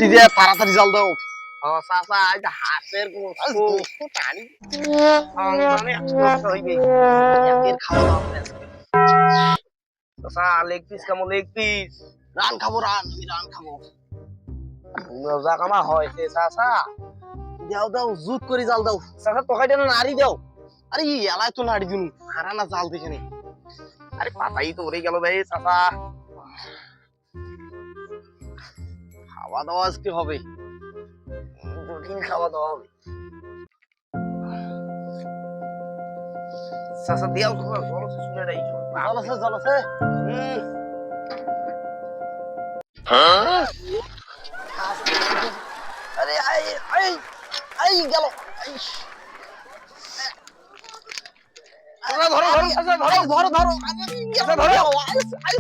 লাঠি দিয়ে তাড়াতাড়ি জাল দাও। ও চাচা এটা হাঁসের গোশত পানি মানে নষ্ট হইবে একের খাওয়া দাওয়া হবে আজকে। চাচা লেগ পিস কেমন লেগ পিস রান খাবো, আমি রান খাবো। মজা কামা হয়েছে চাচা দাও দাও, জুত করে জাল দাও। চাচা তোকাইটা না নাড়ি দাও আরে এলাই তো নাড়ি দিন, হারা না জাল দেখে নে। আরে পাতাই তো উড়ে গেল ভাই চাচা খাওয়া দাওয়া আজকে হবে, কঠিন খাওয়া দাওয়া হবে। চাচা দিয়াও তো জল শুনে রাই জল আছে, জল আছে। আরে আই আই আই গেল। ধরো ধরো ধরো চাচা ধরো ধরো ধরো, চাচা ধরো আই